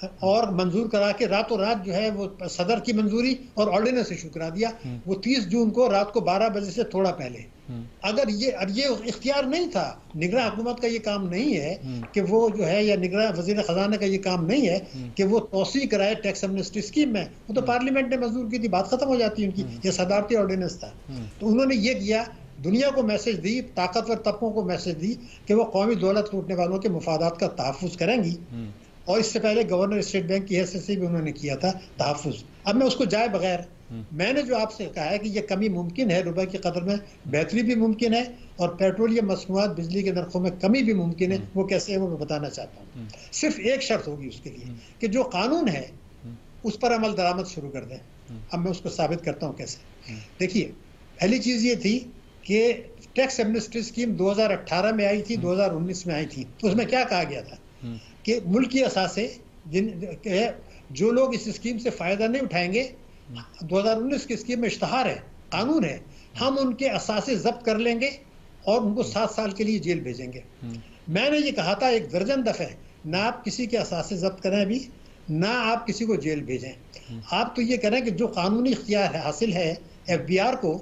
اور منظور کرا کے راتوں رات جو ہے وہ صدر کی منظوری اور آرڈیننس ایشو کرا دیا، وہ 30 جون کو رات کو 12 بجے سے تھوڑا پہلے. اگر یہ اختیار نہیں تھا، نگراں حکومت کا یہ کام نہیں ہے کہ وہ جو ہے، یا نگراں وزیر خزانہ کا یہ کام نہیں ہے کہ وہ توسیع کرائے ٹیکس ایمنسٹی اسکیم میں. وہ تو پارلیمنٹ نے منظور کی تھی، بات ختم ہو جاتی ان کی. یہ صدارتی آرڈیننس تھا. تو انہوں نے یہ کیا، دنیا کو میسج دی، طاقتور طبقوں کو میسج دی کہ وہ قومی دولت لوٹنے والوں کے مفادات کا تحفظ کریں گی. اور اس سے پہلے گورنر اسٹیٹ بینک کی حیثیت سے بھی انہوں نے کیا تھا تحفظ. اب میں اس کو جائے بغیر، میں نے جو آپ سے کہا ہے کہ یہ کمی ممکن ہے، روپے کی قدر میں بہتری بھی ممکن ہے، اور پیٹرولیم مصنوعات بجلی کے نرخوں میں کمی بھی ممکن ہے. وہ کیسے ہے وہ میں بتانا چاہتا ہوں. صرف ایک شرط ہوگی اس کے لیے کہ جو قانون ہے اس پر عمل درآمد شروع کر دیں. اب میں اس کو ثابت کرتا ہوں کیسے. دیکھیے، پہلی چیز یہ تھی کہ ٹیکس ایمنسٹی اسکیم 2018 میں آئی تھی، 2019 میں آئی تھی. تو اس میں کیا کہا گیا تھا کہ ملکی اثاثے جو لوگ اس اسکیم سے فائدہ نہیں اٹھائیں گے، 2019 کی اسکیم میں اشتہار ہے، قانون ہے، ہم ان کے اثاثے ضبط کر لیں گے اور ان کو 7 سال کے لیے جیل بھیجیں گے. میں نے یہ کہا تھا 1 درجن دفعہ، نہ آپ کسی کے اثاثے ضبط کریں ابھی، نہ آپ کسی کو جیل بھیجیں. آپ تو یہ کریں کہ جو قانونی اختیار حاصل ہے ایف بی آر کو،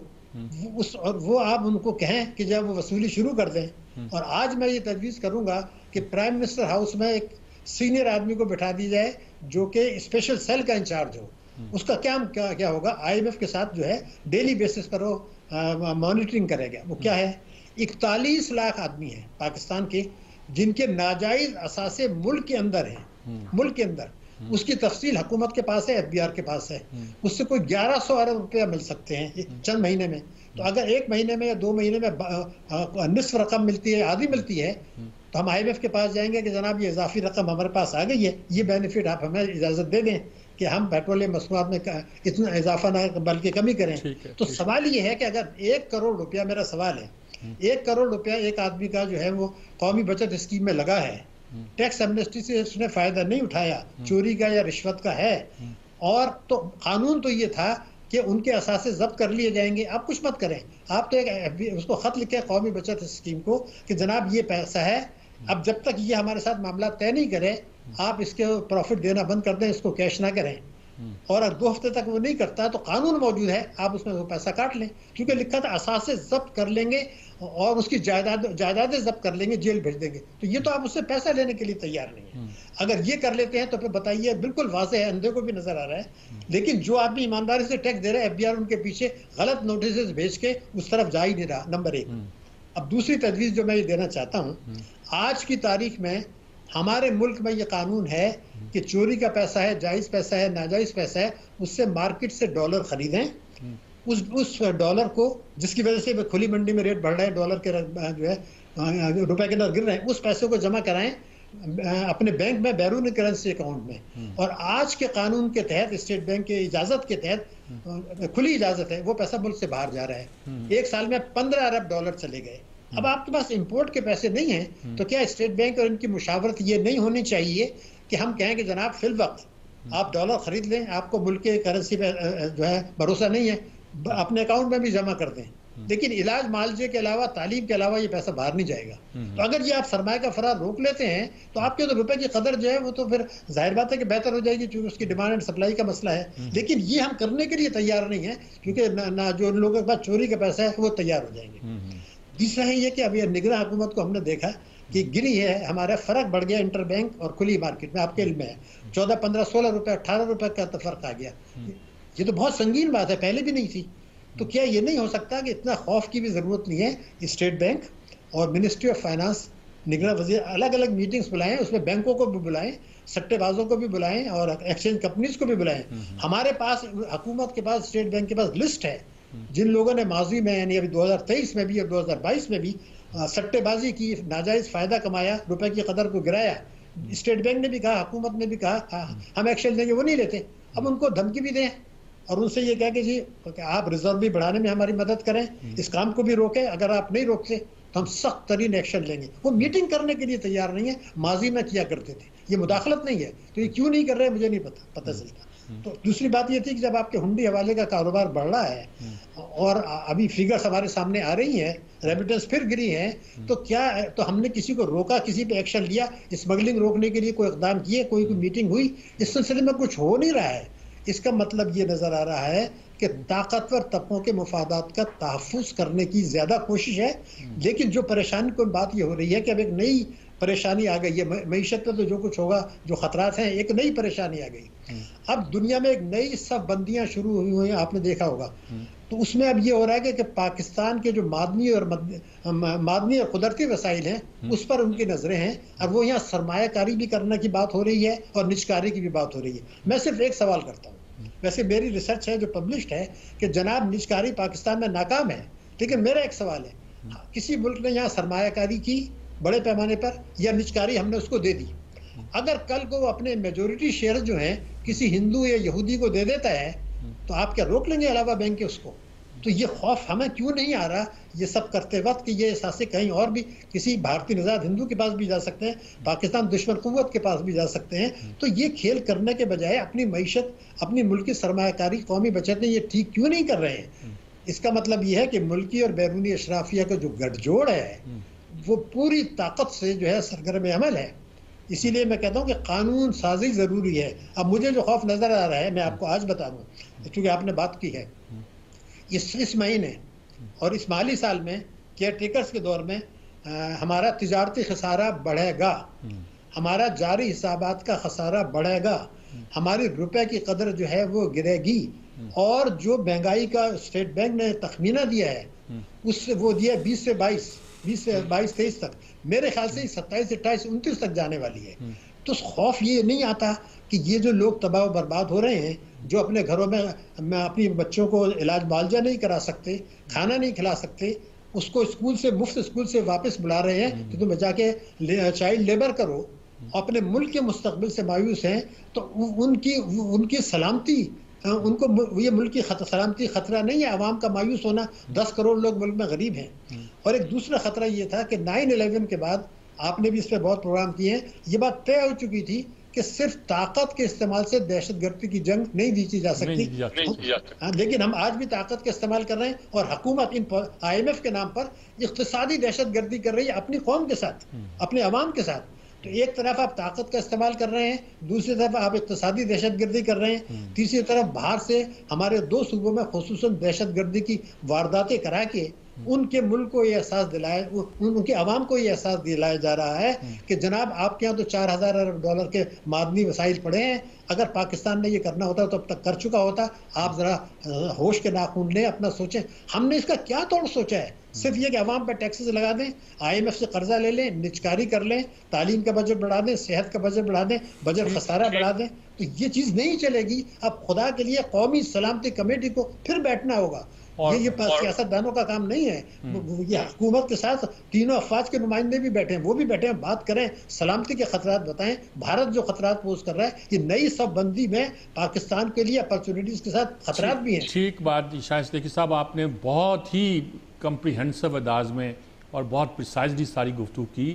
وہ آپ ان کو کہیں کہ جب وہ وصولی شروع کر دیں. اور آج میں یہ تجویز کروں گا کہ پرائم منسٹر ہاؤس میں ایک سینئر آدمی کو بٹھا دی جائے جو کہ اسپیشل سیل کا انچارج ہو. اس کا کیا ہوگا، آئی ایم ایف کے ساتھ جو ہے ڈیلی بیسس پر وہ مانیٹرنگ کرے گا. وہ کیا ہے، 41 لاکھ آدمی ہیں پاکستان کے جن کے ناجائز اثاثے ملک کے اندر ہیں، ملک کے اندر. اس کی تفصیل حکومت کے پاس ہے، ایف بی آر کے پاس ہے. اس سے کوئی 1100 ارب روپیہ مل سکتے ہیں چند مہینے میں. تو اگر 1 مہینے میں یا 2 مہینے میں نصف رقم ملتی ہے، آدھی ملتی ہے، تو ہم آئی ایم ایف کے پاس جائیں گے کہ جناب یہ اضافی رقم ہمارے پاس آ گئی ہے، یہ بینیفٹ آپ ہمیں اجازت دے دیں کہ ہم پیٹرولیم مصنوعات میں اتنا اضافہ نہ بلکہ کمی کریں. تو سوال یہ ہے کہ اگر 1 کروڑ روپیہ، میرا سوال ہے، 1 کروڑ روپیہ ایک آدمی کا جو ہے وہ قومی بچت اسکیم میں لگا ہے، ٹیکس ایمنسٹی سے اس نے فائدہ نہیں اٹھایا، چوری کا یا رشوت کا ہے، اور تو قانون تو یہ تھا کہ ان کے اثاثے ضبط کر لیے جائیں گے. آپ کچھ مت کریں، آپ تو اس کو خط لکھیں قومی بچت اسکیم کو کہ جناب یہ پیسہ ہے، اب جب تک یہ ہمارے ساتھ معاملات طے نہیں کرے آپ اس کے پروفٹ دینا بند کر دیں، اس کو کیش نہ کریں. اور اگر 2 ہفتے تک وہ نہیں کرتا تو قانون موجود ہے، آپ اس میں وہ پیسہ کاٹ لیں، کیونکہ لکھا تھا اثاثے ضبط کر لیں گے اور اس کی جائیدادیں ضبط کر لیں گے، جیل بھیج دیں گے. تو یہ تو آپ اس سے پیسہ لینے کے لیے تیار نہیں ہیں. اگر یہ کر لیتے ہیں تو پھر بتائیے، بالکل واضح ہے، اندھے کو بھی نظر آ رہا ہے. لیکن جو آدمی ایمانداری سے ٹیکس دے رہے ہیں، ایف بی آر ان کے پیچھے غلط نوٹسز بھیج کے اس طرف جا ہی نہیں رہا. نمبر 1. اب دوسری تجویز جو میں یہ دینا چاہتا ہوں، آج کی تاریخ میں ہمارے ملک میں یہ قانون ہے کہ چوری کا پیسہ ہے، جائز پیسہ ہے، ناجائز پیسہ ہے، اس سے مارکیٹ سے ڈالر خریدیں. اس ڈالر کو، جس کی وجہ سے کھلی منڈی میں ریٹ بڑھ رہے ہیں، ڈالر کے جو ہے روپے کے اندر گر رہے ہیں، اس پیسے کو جمع کرائیں اپنے بینک میں، بیرونی کرنسی اکاؤنٹ میں. اور آج کے قانون کے تحت، اسٹیٹ بینک کے اجازت کے تحت، کھلی اجازت ہے، وہ پیسہ ملک سے باہر جا رہا ہے. 1 سال میں 15 ارب ڈالر چلے گئے. اب آپ کے پاس امپورٹ کے پیسے نہیں ہیں تو کیا اسٹیٹ بینک اور ان کی مشاورت یہ نہیں ہونی چاہیے کہ ہم کہیں کہ جناب فی الوقت آپ ڈالر خرید لیں، آپ کو ملک کے کرنسی پہ جو ہے بھروسہ نہیں ہے، اپنے اکاؤنٹ میں بھی جمع کر دیں، لیکن علاج معالجے کے علاوہ، تعلیم کے علاوہ یہ پیسہ باہر نہیں جائے گا. تو اگر یہ آپ سرمایہ کا فرار روک لیتے ہیں تو آپ کے تو روپے کی قدر جو ہے وہ تو پھر ظاہر بات ہے کہ بہتر ہو جائے گی، چونکہ اس کی ڈیمانڈ اینڈ سپلائی کا مسئلہ ہے. لیکن یہ ہم کرنے کے لیے تیار نہیں ہیں، کیونکہ نہ جو ان لوگوں کے پاس چوری کا پیسہ ہے وہ تیار ہو جائیں گے. دوسرا ہے یہ کہ اب یہ نگراں حکومت کو ہم نے دیکھا کہ گری ہے، ہمارا فرق بڑھ گیا انٹر بینک اور کھلی مارکیٹ میں. آپ کے علم میں ہے 14، 15، 16 روپے، 18 روپے کا فرق آ گیا. یہ تو بہت سنگین بات ہے، پہلے بھی نہیں تھی. تو کیا یہ نہیں ہو سکتا کہ اتنا خوف کی بھی ضرورت نہیں ہے؟ اسٹیٹ بینک اور منسٹری آف فائنانس، نگراں وزیر الگ الگ میٹنگز بلائیں، اس میں بینکوں کو بھی بلائیں، سٹے بازوں کو بھی بلائیں اور ایکسچینج کمپنیز کو بھی بلائیں. ہمارے پاس، حکومت کے پاس، اسٹیٹ بینک کے پاس لسٹ ہے جن لوگوں نے ماضی میں، یعنی ابھی 2023 میں بھی اور 2022 میں بھی سٹے بازی کی، ناجائز فائدہ کمایا، روپے کی قدر کو گرایا. اسٹیٹ بینک نے بھی کہا، حکومت نے بھی کہا ہم ایکشن لیں گے، وہ نہیں لیتے. اب ان کو دھمکی بھی دیں اور ان سے یہ کہا کہ جی آپ ریزرو بھی بڑھانے میں ہماری مدد کریں، اس کام کو بھی روکیں، اگر آپ نہیں روکتے تو ہم سخت ترین ایکشن لیں گے. وہ میٹنگ کرنے کے لیے تیار نہیں ہے، ماضی میں کیا کرتے تھے. یہ مداخلت نہیں ہے، تو یہ کیوں نہیں کر رہے مجھے نہیں پتہ چلتا. تو دوسری بات یہ تھی کہ جب آپ کے ہنڈی حوالے کا کاروبار بڑھ رہا ہے اور ابھی فگرز ہمارے سامنے آ رہی ہیں، ریمیٹنس پھر گری ہیں، تو ہم نے کسی کو روکا، کسی پہ ایکشن لیا، اسمگلنگ روکنے کے لیے کوئی اقدام کیے، کوئی میٹنگ ہوئی؟ اس سلسلے میں کچھ ہو نہیں رہا ہے۔ اس کا مطلب یہ نظر آ رہا ہے کہ طاقتور طبقوں کے مفادات کا تحفظ کرنے کی زیادہ کوشش ہے، لیکن جو پریشانی کو بات یہ ہو رہی ہے کہ اب ایک نئی پریشانی آ گئی ہے معیشت پہ، تو جو کچھ ہوگا، جو خطرات ہیں، ایک نئی پریشانی آ گئی۔ اب دنیا میں ایک نئی صف بندیاں شروع ہوئی ہیں، آپ نے دیکھا ہوگا، تو اس میں اب یہ ہو رہا ہے کہ پاکستان کے جو معدنی اور قدرتی وسائل ہیں اس پر ان کی نظریں ہیں، اور وہ یہاں سرمایہ کاری بھی کرنے کی بات ہو رہی ہے اور نجکاری کی بھی بات ہو رہی ہے۔ میں صرف ایک سوال کرتا ہوں، ویسے میری ریسرچ ہے جو پبلشڈ ہے کہ جناب نجکاری پاکستان میں ناکام ہے، لیکن میرا ایک سوال ہے، کسی ملک نے یہاں سرمایہ کاری کی بڑے پیمانے پر یا نجکاری ہم نے اس کو دے دی؟ اگر کل کو وہ اپنے میجورٹی شیئر جو ہیں کسی ہندو یا یہودی کو دے دیتا ہے تو آپ کیا روک لیں گے علاوہ بینک کے اس کو؟ تو یہ خوف ہمیں کیوں نہیں آ رہا یہ سب کرتے وقت کہ یہ احساس کہیں اور بھی کسی بھارتی نژاد ہندو کے پاس بھی جا سکتے ہیں، پاکستان دشمن قوت کے پاس بھی جا سکتے ہیں؟ تو یہ کھیل کرنے کے بجائے اپنی معیشت، اپنی ملکی سرمایہ کاری، قومی بچتیں یہ ٹھیک کیوں نہیں کر رہے ہیں؟ اس کا مطلب یہ ہے کہ ملکی اور بیرونی اشرافیہ کا جو گٹھ جوڑ ہے وہ پوری طاقت سے جو ہے سرگرم عمل ہے۔ اسی لیے میں کہتا ہوں کہ قانون سازی ضروری ہے۔ اب مجھے جو خوف نظر آ رہا ہے میں آپ کو آج بتا دوں، چونکہ آپ نے بات کی ہے، اس مہینے اور اس مالی سال میں کیئر ٹیکرز کے دور میں ہمارا تجارتی خسارہ بڑھے گا، ہمارا جاری حسابات کا خسارہ بڑھے گا، ہماری روپے کی قدر جو ہے وہ گرے گی، اور جو مہنگائی کا اسٹیٹ بینک نے تخمینہ دیا ہے اس سے وہ دیا 20 سے 22-23 تک، میرے خیال سے 27, 28, 29 تک جانے والی ہے۔ تو خوف یہ نہیں آتا کہ یہ جو لوگ تباہ و برباد ہو رہے ہیں، جو اپنے گھروں میں اپنی بچوں کو علاج معالجہ نہیں کرا سکتے، کھانا نہیں کھلا سکتے، اس کو اسکول سے مفت اسکول سے واپس بلا رہے ہیں کہ تم جا کے چائلڈ لیبر کرو، اپنے ملک کے مستقبل سے مایوس ہیں، تو ان کی سلامتی، ان کو یہ ملک کی سلامتی خطرہ نہیں ہے عوام کا مایوس ہونا۔ 10 کروڑ لوگ ملک میں غریب ہیں۔ اور ایک دوسرا خطرہ یہ تھا کہ 9/11 کے بعد آپ نے بھی اس پہ بہت پروگرام کیے ہیں، یہ بات طے ہو چکی تھی کہ صرف طاقت کے استعمال سے دہشت گردی کی جنگ نہیں جیتی جا سکتی، لیکن ہم آج بھی طاقت کا استعمال کر رہے ہیں، اور حکومت IMF کے نام پر اقتصادی دہشت گردی کر رہی ہے اپنی قوم کے ساتھ، اپنے عوام کے ساتھ۔ تو ایک طرف آپ طاقت کا استعمال کر رہے ہیں، دوسری طرف آپ اقتصادی دہشت گردی کر رہے ہیں، تیسری طرف باہر سے ہمارے 2 صوبوں میں خصوصاً دہشت گردی کی وارداتیں کرا کے ان کے ملک کو یہ احساس دلایا، ان کے عوام کو یہ احساس دلایا جا رہا ہے کہ جناب آپ کے ہاں تو $4000 ارب کے معدنی وسائل پڑے ہیں، اگر پاکستان نے یہ کرنا ہوتا تو اب تک کر چکا ہوتا۔ آپ ذرا ہوش کے ناخن لیں، اپنا سوچیں۔ ہم نے اس کا کیا توڑ سوچا ہے؟ صرف یہ کہ عوام پہ ٹیکسز لگا دیں، IMF سے قرضہ لے لیں، نجکاری کر لیں، تعلیم کا بجٹ بڑھا دیں، صحت کا بجٹ بڑھا دیں، بجٹ خسارہ بڑھا دیں، تو یہ چیز نہیں چلے گی۔ اب خدا کے لیے قومی سلامتی کمیٹی کو پھر بیٹھنا ہوگا، یہ سیاست دانوں کا کام نہیں ہے۔ یہ حکومت کے ساتھ تینوں افواج کے نمائندے بھی بیٹھے ہیں، وہ بھی بیٹھے ہیں، بات کریں، سلامتی کے خطرات بتائیں، بھارت جو خطرات پوز کر رہا ہے، یہ نئی صف بندی میں پاکستان کے لیے اپرچونٹیز کے ساتھ خطرات بھی ہیں۔ ٹھیک بات جی شاہد صدیقی صاحب، آپ نے بہت ہی کمپریہنسو انداز میں اور بہت پریسائزلی ساری گفتگو کی۔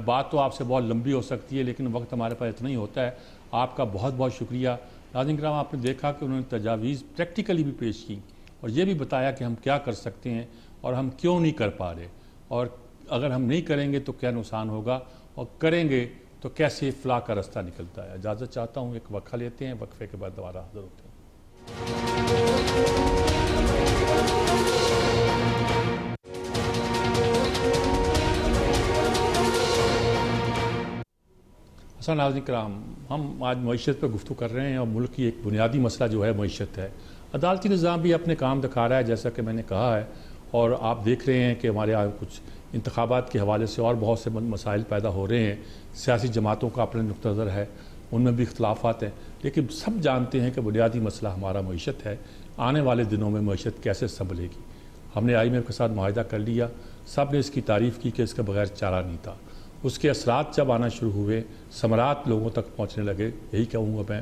بات تو آپ سے بہت لمبی ہو سکتی ہے لیکن وقت ہمارے پاس اتنا ہی ہوتا ہے۔ آپ کا بہت بہت شکریہ۔ ناظرین کرام، آپ نے دیکھا کہ انہوں نے تجاویز پریکٹیکلی بھی پیش کی اور یہ بھی بتایا کہ ہم کیا کر سکتے ہیں اور ہم کیوں نہیں کر پا رہے، اور اگر ہم نہیں کریں گے تو کیا نقصان ہوگا، اور کریں گے تو کیسے فلاح کا رستہ نکلتا ہے۔ اجازت چاہتا ہوں، ایک وقفہ لیتے ہیں، وقفے کے بعد دوبارہ حاضر ہوتے ہیں۔ حسن ناظرین کرام، ہم آج معیشت پر گفتگو کر رہے ہیں اور ملک کی ایک بنیادی مسئلہ جو ہے معیشت ہے۔ عدالتی نظام بھی اپنے کام دکھا رہا ہے جیسا کہ میں نے کہا ہے، اور آپ دیکھ رہے ہیں کہ ہمارے یہاں کچھ انتخابات کے حوالے سے اور بہت سے مسائل پیدا ہو رہے ہیں۔ سیاسی جماعتوں کا اپنا نقطہ نظر ہے، ان میں بھی اختلافات ہیں، لیکن سب جانتے ہیں کہ بنیادی مسئلہ ہمارا معیشت ہے۔ آنے والے دنوں میں معیشت کیسے سنبھلے گی؟ ہم نے IMF کے ساتھ معاہدہ کر لیا، سب نے اس کی تعریف کی کہ اس کے بغیر چارہ نہیں تھا۔ اس کے اثرات جب آنا شروع ہوئے، ثمرات لوگوں تک پہنچنے لگے، یہی کہوں گا میں،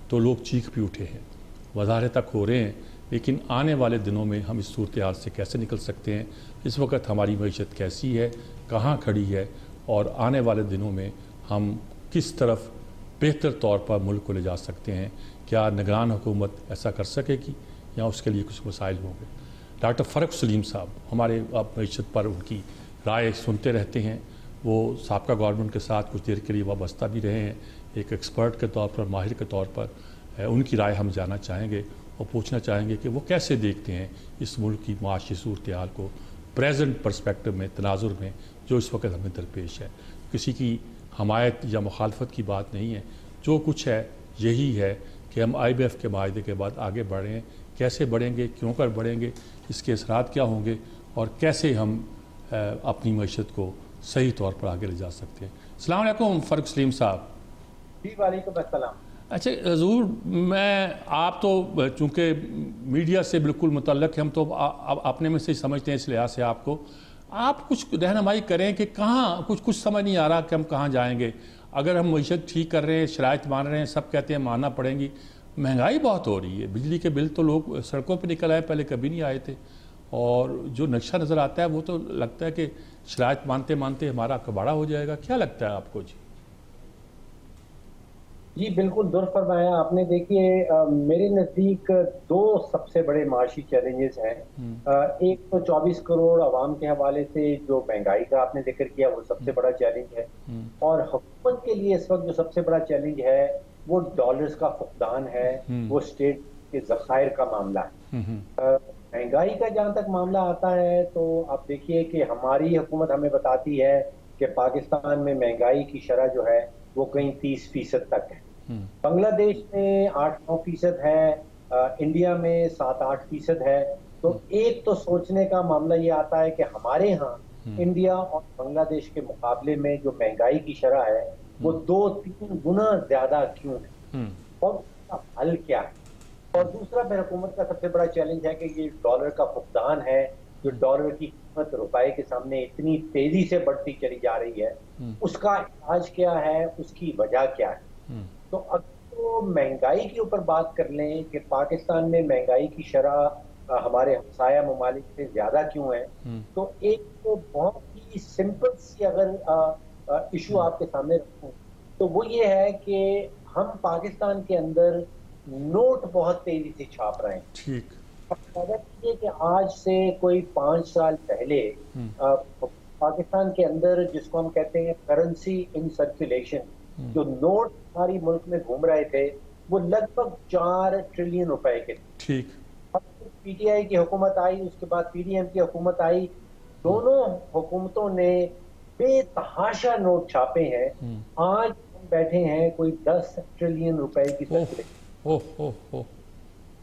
تو لوگ چیخ بھی اٹھے ہیں، مظاہرے تک ہو رہے ہیں۔ لیکن آنے والے دنوں میں ہم اس صورتحال سے کیسے نکل سکتے ہیں؟ اس وقت ہماری معیشت کیسی ہے، کہاں کھڑی ہے، اور آنے والے دنوں میں ہم کس طرف بہتر طور پر ملک کو لے جا سکتے ہیں؟ کیا نگران حکومت ایسا کر سکے گی یا اس کے لیے کچھ مسائل ہوں گے؟ ڈاکٹر فرق سلیم صاحب ہمارے معیشت پر ان کی رائے سنتے رہتے ہیں، وہ سابقہ گورنمنٹ کے ساتھ کچھ دیر کے لیے وابستہ بھی رہے ہیں، ایک ایکسپرٹ کے طور پر، ماہر کے طور پر ان کی رائے ہم جاننا چاہیں گے اور پوچھنا چاہیں گے کہ وہ کیسے دیکھتے ہیں اس ملک کی معاشی صورتحال کو پریزنٹ پرسپیکٹو میں، تناظر میں جو اس وقت ہمیں درپیش ہے۔ کسی کی حمایت یا مخالفت کی بات نہیں ہے، جو کچھ ہے یہی ہے کہ ہم IMF کے معاہدے کے بعد آگے بڑھیں ہیں، کیسے بڑھیں گے، کیوں کر بڑھیں گے، اس کے اثرات کیا ہوں گے اور کیسے ہم اپنی معیشت کو صحیح طور پر آگے لے جا سکتے ہیں۔ السلام علیکم فرق سلیم صاحب۔ جی وعلیکم السلام۔ اچھا حضور، آپ تو چونکہ میڈیا سے بالکل متعلق ہیں، ہم تو اپنے میں سے سمجھتے ہیں، اس لحاظ سے آپ کچھ رہنمائی کریں کہ کہاں کچھ سمجھ نہیں آ رہا کہ ہم کہاں جائیں گے۔ اگر ہم معیشت ٹھیک کر رہے ہیں، شرائط مان رہے ہیں، سب کہتے ہیں ماننا پڑیں گی، مہنگائی بہت ہو رہی ہے، بجلی کے بل تو لوگ سڑکوں پہ نکل آئے، پہلے کبھی نہیں آئے تھے، اور جو نقشہ نظر آتا ہے وہ تو لگتا ہے کہ شرائط مانتے مانتے ہمارا کباڑہ ہو جائے گا۔ کیا لگتا ہے آپ کو؟ جی بالکل درست فرمایا آپ نے۔ دیکھیے میرے نزدیک دو سب سے بڑے معاشی چیلنجز ہیں۔ ایک تو 24 کروڑ عوام کے حوالے سے جو مہنگائی کا آپ نے ذکر کیا، وہ سب سے بڑا چیلنج ہے، اور حکومت کے لیے اس وقت جو سب سے بڑا چیلنج ہے وہ ڈالرز کا فقدان ہے، وہ اسٹیٹ کے ذخائر کا معاملہ ہے۔ مہنگائی کا جہاں تک معاملہ آتا ہے تو آپ دیکھیے کہ ہماری حکومت ہمیں بتاتی ہے کہ پاکستان میں مہنگائی کی شرح جو ہے وہ کہیں 30% تک ہے، بنگلہ دیش میں 8-9% ہے، انڈیا میں 7-8% ہے۔ تو ایک تو سوچنے کا معاملہ یہ آتا ہے کہ ہمارے ہاں انڈیا اور بنگلہ دیش کے مقابلے میں جو مہنگائی کی شرح ہے وہ 2-3 گنا زیادہ کیوں ہے، اور اس کا حل کیا ہے؟ اور دوسرا پھر حکومت کا سب سے بڑا چیلنج ہے کہ یہ ڈالر کا فقدان ہے، جو ڈالر کی قیمت روپے کے سامنے اتنی تیزی سے بڑھتی چلی جا رہی ہے، اس کا علاج کیا ہے، اس کی وجہ کیا ہے؟ تو اگر تو مہنگائی کے اوپر بات کر لیں کہ پاکستان میں مہنگائی کی شرح ہمارے ہمسایہ ممالک سے زیادہ کیوں ہے، تو ایک تو بہت ہی سمپل سی اگر ایشو آپ کے سامنے رکھوں تو وہ یہ ہے کہ ہم پاکستان کے اندر نوٹ بہت تیزی سے چھاپ رہے ہیں۔ ٹھیک، یہ کہ آج سے کوئی 5 سال پہلے پاکستان کے اندر جس کو ہم کہتے ہیں کرنسی ان سرکولیشن، جو نوٹ ہماری ملک میں گھوم رہے تھے وہ لگ بھگ 4 ٹریلین روپے کے تھے۔ ٹھیک، پی ٹی آئی کی حکومت آئی، اس کے بعد پی ڈی ایم کی حکومت آئی، دونوں حکومتوں نے بے تحاشا نوٹ چھاپے ہیں۔ آج ہم بیٹھے ہیں کوئی 10 ٹریلین روپے کی سرکولیشن۔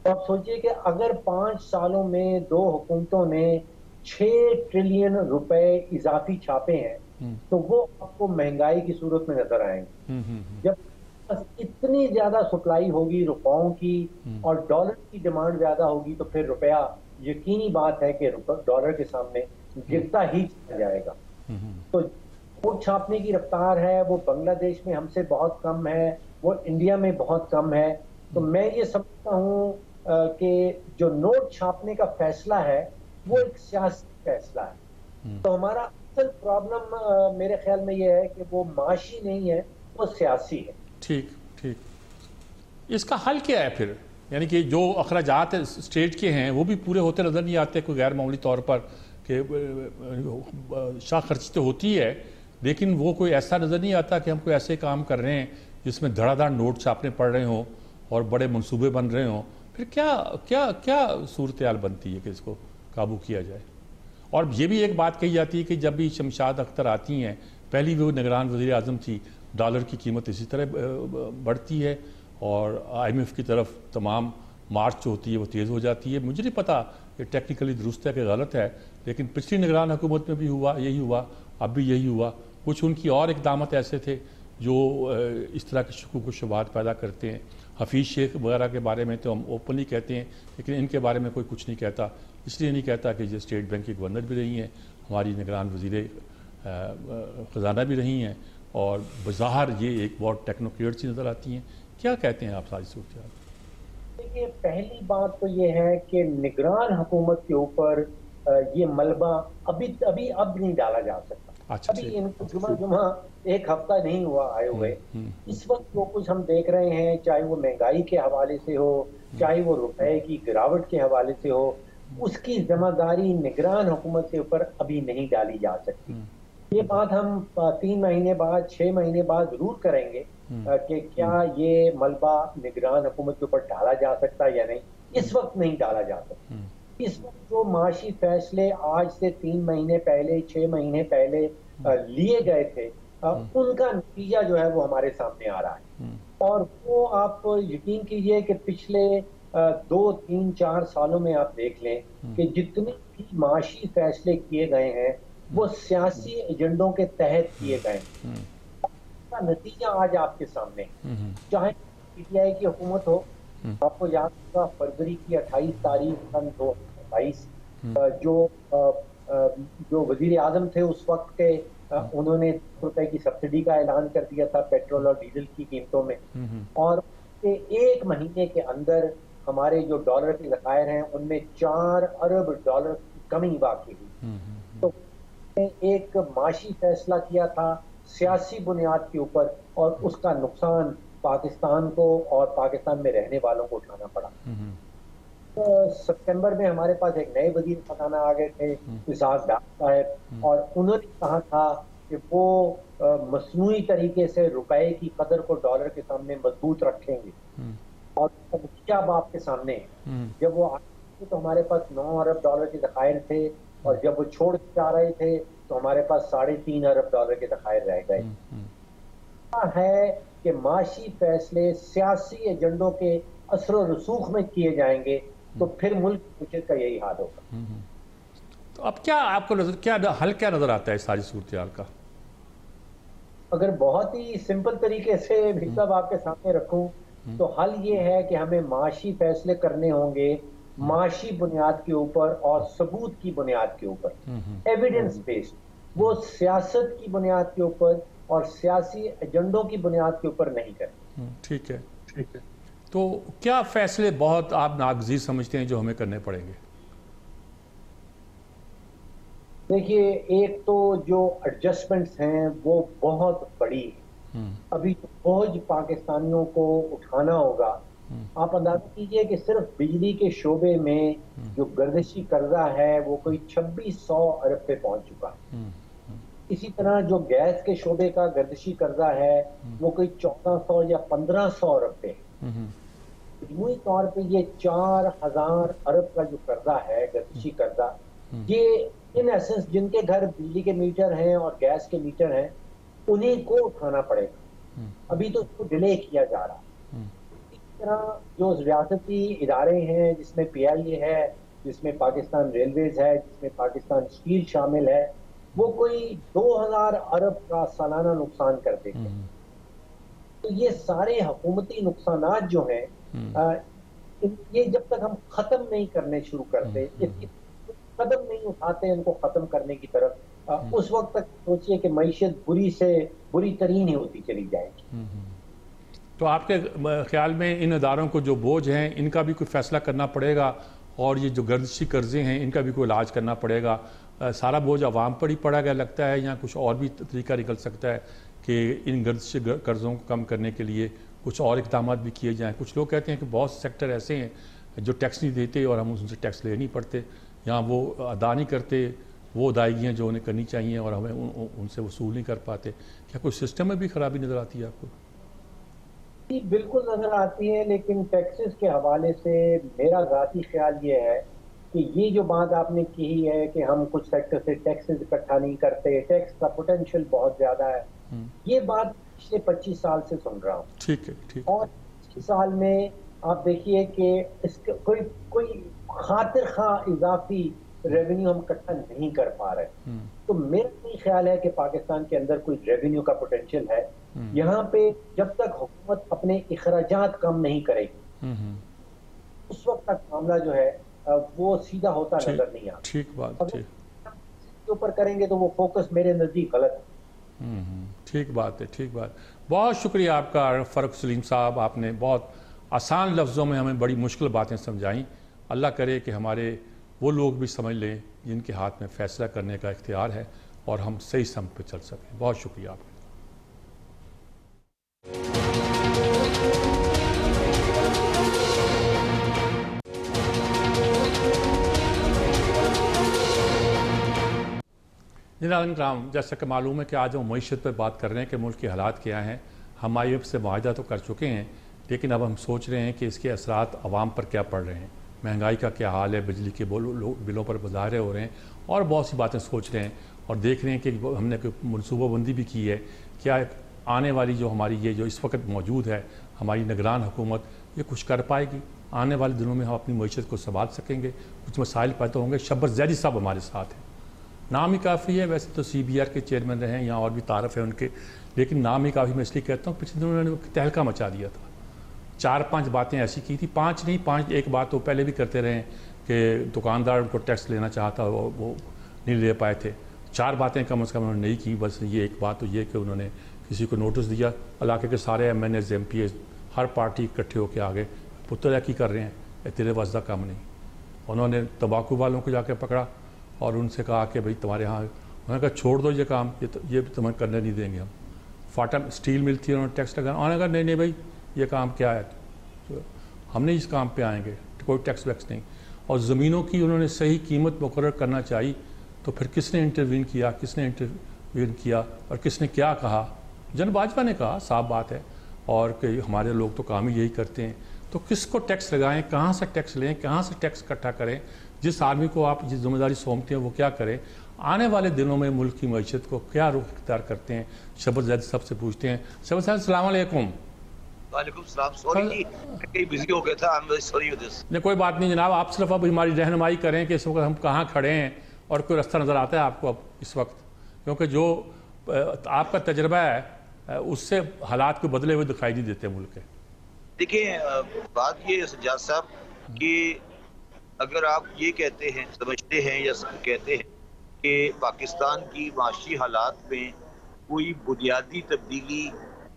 آپ سوچئے کہ اگر 5 سالوں میں 2 حکومتوں نے 6 ٹریلین روپے اضافی چھاپے ہیں تو وہ آپ کو مہنگائی کی صورت میں نظر آئیں گے۔ جب اتنی زیادہ سپلائی ہوگی روپوں کی اور ڈالر کی ڈیمانڈ زیادہ ہوگی تو پھر روپیہ یقینی بات ہے کہ ڈالر کے سامنے گرتا ہی چلا جائے گا۔ تو نوٹ چھاپنے کی رفتار ہے وہ بنگلہ دیش میں ہم سے بہت کم ہے، وہ انڈیا میں بہت کم ہے۔ تو میں یہ سمجھتا ہوں کہ جو نوٹ چھاپنے کا فیصلہ ہے وہ ایک سیاسی فیصلہ ہے۔ تو ہمارا اصل پرابلم میرے خیال میں یہ ہے کہ وہ معاشی نہیں ہے، وہ سیاسی ہے۔ ٹھیک ٹھیک، اس کا حل کیا ہے پھر؟ یعنی کہ جو اخراجات اسٹیٹ کے ہیں وہ بھی پورے ہوتے نظر نہیں آتے کوئی غیر معمولی طور پر، کہ شاہ خرچی تو ہوتی ہے لیکن وہ کوئی ایسا نظر نہیں آتا کہ ہم کوئی ایسے کام کر رہے ہیں جس میں دھڑا دھڑ نوٹ چھاپنے پڑ رہے ہوں اور بڑے منصوبے بن رہے ہوں۔ پھر کیا صورتحال بنتی ہے کہ اس کو قابو کیا جائے؟ اور یہ بھی ایک بات کہی جاتی ہے کہ جب بھی شمشاد اختر آتی ہیں، پہلی وہ نگران وزیر اعظم تھی، ڈالر کی قیمت اسی طرح بڑھتی ہے اور IMF کی طرف تمام مارچ جو ہوتی ہے وہ تیز ہو جاتی ہے۔ مجھے نہیں پتا کہ ٹیکنیکلی درست ہے کہ غلط ہے، لیکن پچھلی نگران حکومت میں بھی یہی ہوا، اب بھی یہی ہوا۔ کچھ ان کی اور اقدامات ایسے تھے جو اس طرح کے شکوک و شبہات پیدا کرتے ہیں۔ حفیظ شیخ وغیرہ کے بارے میں تو ہم اوپنلی کہتے ہیں، لیکن ان کے بارے میں کوئی کچھ نہیں کہتا، اس لیے نہیں کہتا کہ یہ اسٹیٹ بینک کی گورنر بھی رہی ہیں، ہماری نگران وزیر خزانہ بھی رہی ہیں، اور بظاہر یہ ایک بہت ٹیکنوکریٹ سی نظر آتی ہیں۔ کیا کہتے ہیں آپ ساری صورتحال؟ دیکھیے پہلی بات تو یہ ہے کہ نگران حکومت کے اوپر یہ ملبہ اب نہیں ڈالا جا سکتا۔ اچھا ابھی ٹھیک. ان کو جمعہ ایک ہفتہ نہیں ہوا آئے ہوئے. اس وقت جو کچھ ہم دیکھ رہے ہیں، چاہے وہ مہنگائی کے حوالے سے ہو، چاہے وہ روپے کی گراوٹ کے حوالے سے ہو، اس کی ذمہ داری نگران حکومت کے اوپر ابھی نہیں ڈالی جا سکتی. یہ بات ہم 3 مہینے بعد 6 مہینے بعد ضرور کریں گے کہ کیا یہ ملبہ نگران حکومت کے اوپر ڈالا جا سکتا ہے یا نہیں. اس وقت نہیں ڈالا جا سکتا. اس وقت جو معاشی فیصلے آج سے 3 مہینے پہلے 6 مہینے پہلے لیے گئے تھے، ان کا نتیجہ جو ہے وہ ہمارے سامنے آ رہا ہے. اور وہ آپ یقین کیجئے کہ پچھلے 2 3 4 سالوں میں آپ دیکھ لیں کہ جتنے بھی معاشی فیصلے کیے گئے ہیں وہ سیاسی ایجنڈوں کے تحت کیے گئے ہیں. اس کا نتیجہ آج آپ کے سامنے ہے. چاہے پی ٹی آئی کی حکومت ہو، آپ کو یاد ہوگا فروری کی 28 تاریخ سن 2022 جو وزیر اعظم تھے اس وقت کے، انہوں نے روپے کی سبسڈی کا اعلان کر دیا تھا پیٹرول اور ڈیزل کی قیمتوں میں، اور ایک مہینے کے اندر ہمارے جو ڈالر کے ذخائر ہیں ان میں 4 ارب ڈالر کی کمی واقع ہوئی. تو ایک معاشی فیصلہ کیا تھا سیاسی بنیاد کے اوپر، اور اس کا نقصان پاکستان کو اور پاکستان میں رہنے والوں کو اٹھانا پڑا. ستمبر میں ہمارے پاس ایک نئے وزیر خزانہ آ گئے تھے اسحاق ڈار صاحب، اور انہوں نے کہا تھا کہ وہ مصنوعی طریقے سے روپے کی قدر کو ڈالر کے سامنے مضبوط رکھیں گے. اور نتیجہ اب آپ کے سامنے ہے. جب وہ آئے تو ہمارے پاس 9 ارب ڈالر کے ذخائر تھے، اور جب وہ چھوڑ کے جا رہے تھے تو ہمارے پاس 3.5 ارب ڈالر کے ذخائر رہ گئے. ہے کہ معاشی فیصلے سیاسی ایجنڈوں کے اثر و رسوخ میں کیے جائیں گے تو پھر ملک کی معیشت کا یہی حال ہوگا. تو اب کیا آپ کو حل کیا نظر آتا ہے ساری صورتحال کا؟ اگر بہت ہی سمپل طریقے سے بھی سب آپ کے سامنے رکھوں تو حل یہ ہے کہ ہمیں معاشی فیصلے کرنے ہوں گے معاشی بنیاد کے اوپر اور ثبوت کی بنیاد کے اوپر، ایویڈنس بیسڈ. وہ سیاست کی بنیاد کے اوپر اور سیاسی ایجنڈوں کی بنیاد کے اوپر نہیں کریں. ٹھیک ہے. تو کیا فیصلے بہت آپ ناگزیر سمجھتے ہیں جو ہمیں کرنے پڑیں گے؟ دیکھیے، ایک تو جو ایڈجسٹمنٹس ہیں وہ بہت بڑی ہیں. ابھی جو بوجھ پاکستانیوں کو اٹھانا ہوگا، آپ اندازہ کیجئے کہ صرف بجلی کے شعبے میں جو گردشی قرضہ ہے وہ کوئی 2600 ارب پہ پہنچ چکا ہے. اسی طرح جو گیس کے شعبے کا گردشی قرضہ ہے وہ کوئی 1400 یا 1500 ارب پہ ہے. مجموعی طور پہ یہ 4000 ارب کا جو قرضہ ہے گردشی قرضہ، یہ ان ایسنس جن کے گھر بجلی کے میٹر ہیں اور گیس کے میٹر ہیں انہیں کو اٹھانا پڑے گا. ابھی تو اس کو ڈیلے کیا جا رہا. اس طرح جو ریاستی ادارے ہیں جس میں پی آئی اے ہے، جس میں پاکستان ریلویز ہے، جس میں پاکستان اسٹیل شامل ہے، وہ کوئی 2000 ارب کا سالانہ نقصان کر دیتے ہیں. تو یہ سارے حکومتی نقصانات جو ہیں یہ جب تک ہم ختم نہیں کرنے شروع کرتے، قدم نہیں اٹھاتے ان کو ختم کرنے کی طرف، اس وقت تک سوچئے کہ معیشت بری سے بری ترین ہی ہوتی چلی جائے گی. تو آپ کے خیال میں ان اداروں کو جو بوجھ ہیں ان کا بھی کوئی فیصلہ کرنا پڑے گا، اور یہ جو گردشی قرضے ہیں ان کا بھی کوئی علاج کرنا پڑے گا؟ سارا بوجھ عوام پر ہی پڑا گیا لگتا ہے، یا کچھ اور بھی طریقہ نکل سکتا ہے کہ ان گردشی قرضوں کو کم کرنے کے لیے کچھ اور اقدامات بھی کیے جائیں؟ کچھ لوگ کہتے ہیں کہ بہت سیکٹر ایسے ہیں جو ٹیکس نہیں دیتے اور ہم ان سے ٹیکس لے نہیں پڑتے، یا وہ ادا نہیں کرتے وہ ادائیگیاں جو انہیں کرنی چاہیے اور ہمیں ان سے وصول نہیں کر پاتے. کیا کوئی سسٹم میں بھی خرابی نظر آتی ہے آپ کو؟ جی بالکل نظر آتی ہے، لیکن ٹیکسز کے حوالے سے میرا ذاتی خیال یہ ہے کہ یہ جو بات آپ نے کی ہے کہ ہم کچھ سیکٹر سے ٹیکسز اکٹھا نہیں کرتے، ٹیکس کا پوٹینشیل بہت زیادہ ہے، یہ بات پچھلے 25 سال سے سن رہا ہوں. ٹھیک ہے. اور 25 سال میں آپ دیکھیے کہ اس کے کوئی خاطر خواہ اضافی ریونیو ہم اکٹھا نہیں کر پا رہے. تو میرا نہیں خیال ہے کہ پاکستان کے اندر کوئی ریونیو کا پوٹینشیل ہے. یہاں پہ جب تک حکومت اپنے اخراجات کم نہیں کرے گی اس وقت تک معاملہ جو ہے وہ سیدھا ہوتا نظر نہیں آتا. ٹھیک بات ہے. کے اوپر کریں گے تو وہ فوکس میرے نزدیک غلط ہے. ٹھیک بات ہے. ٹھیک بات. بہت شکریہ آپ کا فرق سلیم صاحب، آپ نے بہت آسان لفظوں میں ہمیں بڑی مشکل باتیں سمجھائیں. اللہ کرے کہ ہمارے وہ لوگ بھی سمجھ لیں جن کے ہاتھ میں فیصلہ کرنے کا اختیار ہے، اور ہم صحیح سمت پہ چل سکیں. بہت شکریہ آپ کا. ناظرین کرام، جیسا کہ معلوم ہے کہ آج ہم معیشت پر بات کر رہے ہیں کہ ملک کے حالات کیا ہیں. ہم IMF سے معاہدہ تو کر چکے ہیں، لیکن اب ہم سوچ رہے ہیں کہ اس کے اثرات عوام پر کیا پڑ رہے ہیں. مہنگائی کا کیا حال ہے، بجلی کے بلوں پر مظاہرے ہو رہے ہیں، اور بہت سی باتیں سوچ رہے ہیں، اور دیکھ رہے ہیں کہ ہم نے منصوبہ بندی بھی کی ہے. کیا آنے والی جو ہماری یہ جو اس وقت موجود ہے ہماری نگران حکومت، یہ کچھ کر پائے گی؟ آنے والے دنوں میں ہم اپنی معیشت کو سنبھال سکیں گے؟ کچھ مسائل پیدا ہوں گے. شبر زیدی صاحب ہمارے ساتھ ہیں. نام ہی کافی ہے، ویسے تو CBR کے چیئرمین رہے ہیں، یہاں اور بھی تعارف ہے ان کے، لیکن نام ہی کافی. میں اس لیے کہتا ہوں پچھلے دنوں انہوں نے تہلکہ مچا دیا تھا. 4-5 باتیں ایسی کی تھی، 5 نہیں 5، ایک بات تو پہلے بھی کرتے رہے ہیں کہ دکاندار ان کو ٹیکس لینا چاہتا وہ نہیں لے پائے تھے. 4 باتیں کم از کم انہوں نے نہیں کی. بس یہ ایک بات تو یہ کہ انہوں نے کسی کو نوٹس دیا، علاقے کے سارے MNAs MPs ہر پارٹی اکٹھے ہو کے آگے پتر ہے کی کر رہے ہیں، یہ تیرے واسطہ کام نہیں. انہوں نے تمباکو والوں کو جا کے پکڑا اور ان سے کہا کہ بھئی تمہارے ہاں، انہوں نے کہا چھوڑ دو یہ کام، یہ تمہیں کرنے نہیں دیں گے ہم. فاٹا اسٹیل مل تھی، انہوں نے ٹیکس لگانا، انہوں نے کہا نہیں بھائی یہ کام کیا ہے، ہم نہیں اس کام پہ آئیں گے، کوئی ٹیکس ویکس نہیں. اور زمینوں کی انہوں نے صحیح قیمت مقرر کرنا چاہیے، تو پھر کس نے انٹروین کیا اور کس نے کیا کہا؟ جن باجوہ نے کہا، صاف بات ہے، اور کہ ہمارے لوگ تو کام ہی یہی کرتے ہیں. تو کس کو ٹیکس لگائیں، کہاں سے ٹیکس لیں، کہاں سے ٹیکس اکٹھا کریں؟ جس آدمی کو آپ جس ذمہ داری سونپتے ہیں وہ کیا کریں؟ آنے والے دنوں میں ملک کی معیشت کو کیا رخ اختیار کرتے ہیں؟ شبر زید صاحب سے پوچھتے ہیں. شبر صاحب السلام علیکم. وعلیکم السلام. سوری جی میں کہیں بزی ہو گیا تھا. I am very sorry for this. نہیں کوئی بات نہیں جناب، آپ صرف اب ہماری رہنمائی کریں کہ اس وقت ہم کہاں کھڑے ہیں اور کوئی رستہ نظر آتا ہے آپ کو اب اس وقت؟ کیونکہ جو آپ کا تجربہ ہے اس سے حالات کو بدلے ہوئے دکھائی نہیں دیتے ملک کے. دیکھیں بات یہ ہے سجاد صاحب کہ اگر آپ یہ کہتے ہیں، سمجھتے ہیں یا کہتے ہیں کہ پاکستان کی معاشی حالات میں کوئی بنیادی تبدیلی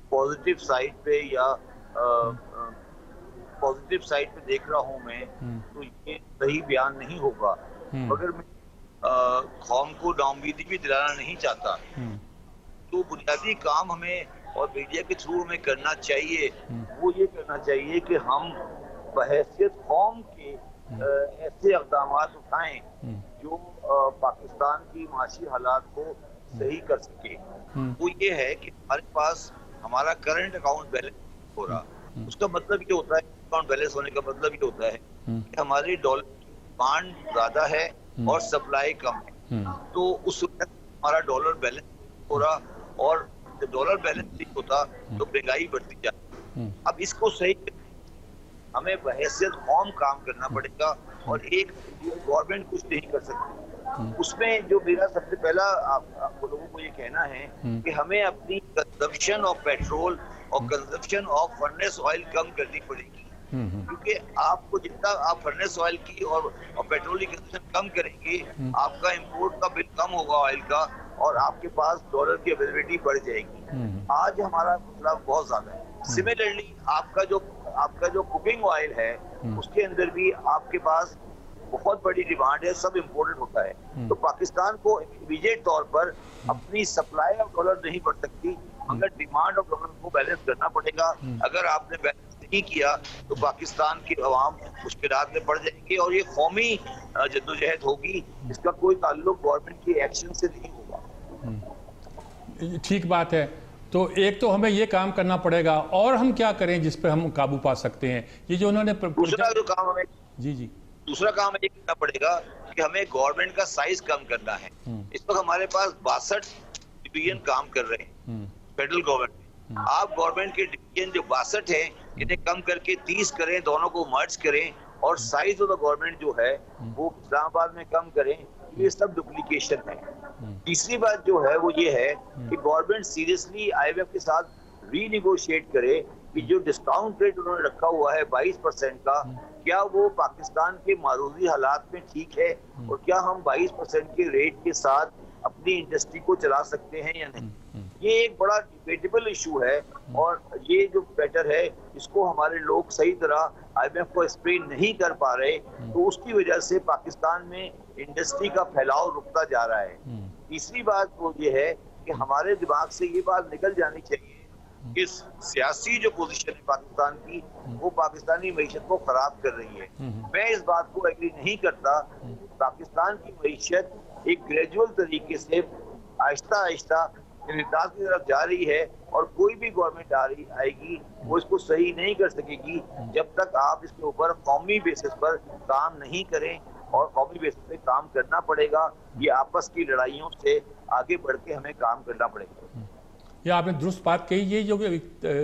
پازیٹیو سائڈ پہ یا پازیٹیو سائڈ پہ دیکھ رہا ہوں میں، تو یہ صحیح بیان نہیں ہوگا. مگر میں قوم کو ناامیدی بھی دلانا نہیں چاہتا. تو بنیادی کام ہمیں اور میڈیا کے تھرو ہمیں کرنا چاہیے، وہ یہ کرنا چاہیے کہ ہم بحیثیت قوم کے ایسے اقدامات اٹھائیں جو پاکستان کی معاشی حالات کو صحیح کر سکے. وہ یہ ہے کہ ہمارے پاس ہمارا کرنٹ اکاؤنٹ بیلنس ہو رہا. اس کا مطلب یہ ہوتا ہے، اکاؤنٹ بیلنس ہونے کا مطلب یہ ہوتا ہے کہ ہماری ڈالر کی ڈیمانڈ زیادہ ہے اور سپلائی کم ہے. تو اس وقت ہمارا ڈالر بیلنس ہو رہا، اور جب ڈالر بیلنس نہیں ہوتا تو مہنگائی بڑھتی جاتی. اب اس کو صحیح ہمیں بحیثیت قوم کام کرنا پڑے گا، اور ایک گورنمنٹ کچھ نہیں کر سکتی. اس میں جو میرا سب سے پہلا آپ لوگوں کو یہ کہنا ہے کہ ہمیں اپنی کنزمپشن آف پیٹرول اور کنزمپشن آف فرنس آئل کم کرنی پڑے گی. کیونکہ آپ کو جتنا آپ فرنس آئل کی اور پیٹرول کی کنزمپشن کم کریں گے، آپ کا امپورٹ کا بل کم ہوگا آئل کا، اور آپ کے پاس ڈالر کی اویلیبلٹی بڑھ جائے گی. آج ہمارا مسئلہ بہت زیادہ ہے. سملرلی آپ کا جو کوکنگ آئل ہے اس کے اندر بھی آپ کے پاس بہت بڑی ڈیمانڈ ہے، سب امپورٹڈ ہوتا ہے. تو پاکستان کو امیڈیٹ طور پر اپنی سپلائی آف ڈالر نہیں بڑھ سکتی، مگر ڈیمانڈ آف ڈالر کو بیلنس کرنا پڑے گا. اگر آپ نے بیلنس نہیں کیا تو پاکستان کے عوام مشکلات میں پڑ جائیں گے، اور یہ قومی جدوجہد ہوگی. اس کا کوئی تعلق گورنمنٹ کے ایکشن سے نہیں ہوگا. ٹھیک بات ہے. تو ایک تو ہمیں یہ کام کرنا پڑے گا، اور ہم کیا کریں جس پہ ہم قابو پا سکتے ہیں؟ یہ جو انہوں نے دوسرا جو کام ہمیں دوسرا کام یہ کرنا پڑے گا کہ ہمیں گورنمنٹ کا سائز کم کرنا ہے. اس وقت ہمارے پاس 62 ڈویژن کام کر رہے ہیں فیڈرل گورنمنٹ. آپ گورنمنٹ کے ڈویژن جو 62 ہیں انہیں کم کر کے 30 کریں، دونوں کو مرج کریں، اور سائز آف دا گورنمنٹ جو ہے وہ اسلام آباد میں کم کریں. یہ سب ڈپلیکیشن ہے. تیسری بات جو ہے وہ یہ ہے کہ گورنمنٹ سیریسلی IMF کے ساتھ ری نیگوشیٹ کرے کہ جو ڈسکاؤنٹ ریٹ انہوں نے رکھا ہوا ہے 22% کا، کیا وہ پاکستان کے معروضی حالات میں ٹھیک ہے، اور کیا ہم 22% کے ریٹ کے ساتھ اپنی انڈسٹری کو چلا سکتے ہیں یا نہیں. یہ ایک بڑا ڈیبیٹیبل ایشو ہے، اور یہ جو بیٹر ہے اس کو ہمارے لوگ صحیح طرح IMF کو ایکسپلین نہیں کر پا رہے. تو اس کی وجہ سے پاکستان میں انڈسٹری کا پھیلاؤ رکتا جا رہا ہے. تیسری بات وہ یہ ہے کہ ہمارے دماغ سے یہ بات نکل جانی چاہیے کہ سیاسی جو پوزیشن ہے پاکستان کی وہ پاکستانی معیشت کو خراب کر رہی ہے. میں اس بات کو ایگری نہیں کرتا. پاکستان کی معیشت ایک گریجول طریقے سے آہستہ آہستہ انحطاط کی طرف جا رہی ہے اور کوئی بھی گورنمنٹ آئے گی وہ اس کو صحیح نہیں کر سکے گی جب تک آپ اس کے اوپر قومی بیسس پر کام نہیں کریں. اور قومی بیسس پہ کام کرنا پڑے گا. یہ آپس کی لڑائیوں سے آگے بڑھ کے ہمیں کام کرنا پڑے گا. یہ آپ نے درست بات کہی. یہ جو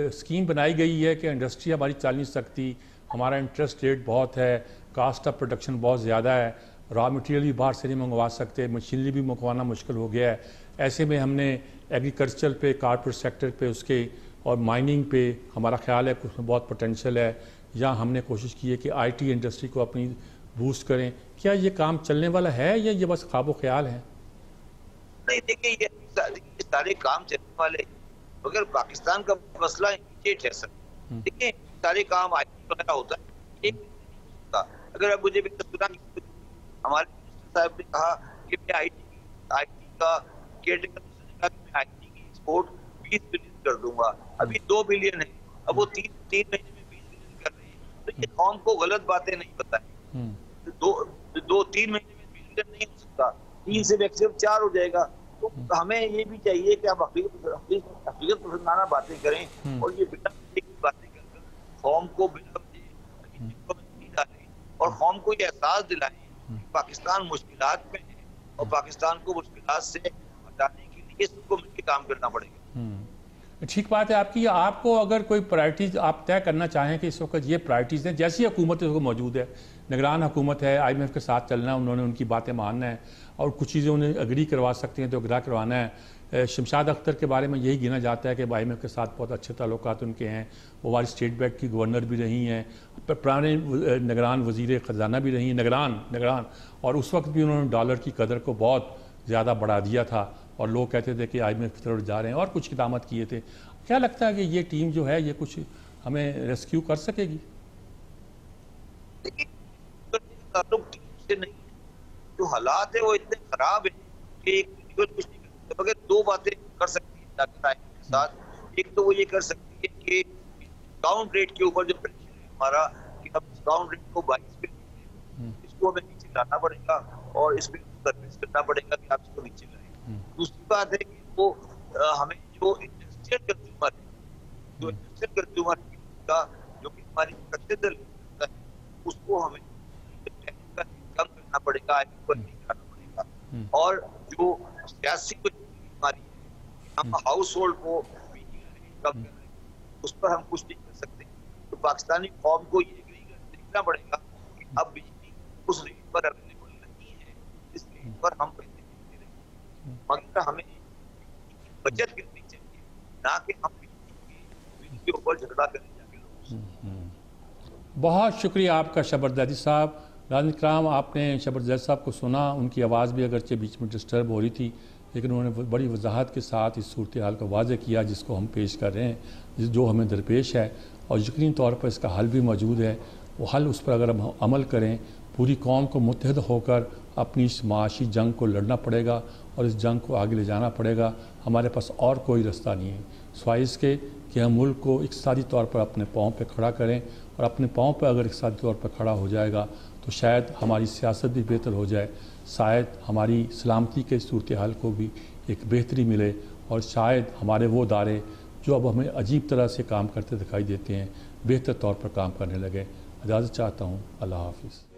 اسکیم بنائی گئی ہے کہ انڈسٹری ہماری چل نہیں سکتی, ہمارا انٹرسٹ ریٹ بہت ہے, کاسٹ آف پروڈکشن بہت زیادہ ہے, را مٹیریل بھی باہر سے نہیں منگوا سکتے, مشینری بھی منگوانا مشکل ہو گیا ہے. ایسے میں ہم نے ایگریکلچر پہ, کارپوریٹ سیکٹر پہ اس کے اور مائننگ پہ ہمارا خیال ہے کہ اس میں بہت پوٹینشیل ہے. یا ہم نے کوشش کی ہے کہ آئی ٹی انڈسٹری کو اپنی بوسٹ کریں. کیا یہ کام چلنے والا ہے یا یہ بس خواب و خیال ہے؟ نہیں, دیکھیں یہ سارے کام چلنے والے مگر پاکستان کا مسئلہ امیڈیٹ ہے سر. دیکھیں سارے کام آئی ٹی وغیرہ ہوتا ہے. اگر اب مجھے سنا ہمارے منسٹر صاحب نے کہا کہ میں آئی ٹی کا آئی ٹی کی ایکسپورٹ 20 بلین کر دوں گا. ابھی 2 بلین ہے, اب وہ 3 مہینے میں 20 بلین کر رہے ہیں. تو یہ قوم کو غلط باتیں نہیں بتائیں. 2-3 مہینے میں 20 بلین نہیں ہو سکتا, 3 سے میکسیمم 4 ہو جائے گا. تو ہمیں یہ بھی چاہیے کہ ہم حقیقت پسندانہ باتیں کریں اور یہ بنا کی باتیں کر کر قوم کو بنا ڈالیں اور قوم کو یہ احساس دلائیں کہ پاکستان مشکلات میں ہے اور پاکستان کو مشکلات سے ہٹانے کے لیے سب کو مل کے کام کرنا پڑے گا. ٹھیک بات ہے آپ کی. آپ کو اگر کوئی پرائرٹیز آپ طے کرنا چاہیں کہ اس وقت یہ پرائرٹیز ہیں, جیسی حکومت اس کو موجود ہے, نگران حکومت ہے, آئی ایم ایف کے ساتھ چلنا ہے, انہوں نے ان کی باتیں ماننا ہے اور کچھ چیزیں انہیں اگری کروا سکتے ہیں تو اگرا کروانا ہے. شمشاد اختر کے بارے میں یہی گنا جاتا ہے کہ آئی ایم ایف کے ساتھ بہت اچھے تعلقات ان کے ہیں. وہ ہماری اسٹیٹ بینک کی گورنر بھی رہی ہیں, پرانے نگران وزیر خزانہ بھی رہی ہیں, نگران اور اس وقت بھی انہوں نے ڈالر کی قدر کو بہت زیادہ بڑھا دیا تھا اور لوگ کہتے تھے کہ آئی ایم ایف کی طرف جا رہے ہیں اور کچھ اقدامات کیے تھے. کیا لگتا ہے کہ یہ ٹیم جو ہے یہ کچھ ہمیں ریسکیو کر سکے گی؟ جو حالات ہیں وہ اتنے خراب ہیں کہ ایک کچھ نہیں کر سکتے مگر 2 باتیں کر سکتی ہے کے ساتھ. ایک تو وہ یہ کر سکتی ہے کہ ڈسکاؤنٹ ریٹ کے اوپر جو پریشر ہے ہمارا کہ ہم ڈسکاؤنٹ ریٹ کو 22 پہ اس کو ہمیں نیچے لانا پڑے گا اور اس پہ سروس کرنا پڑے گا کہ آپ اس کو نیچے لائیں. دوسری بات ہے کہ وہ ہمیں جو انڈسٹریل کنزیومر کا جو کہ ہماری ہے اس کو ہمیں کم کرنا پڑے گا, کرنا پڑے گا. اور جو سیاسی ہماری ہم ہاؤس ہولڈ کو کم کر رہے ہیں اس پر ہم کچھ نہیں کر سکتے. تو پاکستانی قوم کو یہ دیکھنا پڑے گا کہ اب بجلی اس ریٹ پر اویلیبل نہیں ہے جس ریٹ پر ہم پیسے دیتے رہے, مگر ہمیں بچت کرنی چاہیے نہ کہ ہم بجلی کے اوپر جھگڑا کرنے جا کے. بہت شکریہ آپ کا شبر زیدی صاحب. ناظرین کرام, آپ نے شبر زیدی صاحب کو سنا. ان کی آواز بھی اگرچہ بیچ میں ڈسٹرب ہو رہی تھی لیکن انہوں نے بڑی وضاحت کے ساتھ اس صورتحال کو واضح کیا جس کو ہم پیش کر رہے ہیں, جو ہمیں درپیش ہے اور یقینی طور پر اس کا حل بھی موجود ہے. وہ حل اس پر اگر ہم عمل کریں, پوری قوم کو متحد ہو کر اپنی اس معاشی جنگ کو لڑنا پڑے گا اور اس جنگ کو آگے لے جانا پڑے گا. ہمارے پاس اور کوئی راستہ نہیں ہے سوائے اس کے کہ ہم ملک کو اقتصادی طور پر اپنے پاؤں پہ کھڑا کریں, اور اپنے پاؤں پہ اگر اقتصادی طور پر کھڑا ہو جائے گا تو شاید ہماری سیاست بھی بہتر ہو جائے, شاید ہماری سلامتی کے صورتحال کو بھی ایک بہتری ملے, اور شاید ہمارے وہ ادارے جو اب ہمیں عجیب طرح سے کام کرتے دکھائی دیتے ہیں بہتر طور پر کام کرنے لگے. اجازت چاہتا ہوں. اللہ حافظ.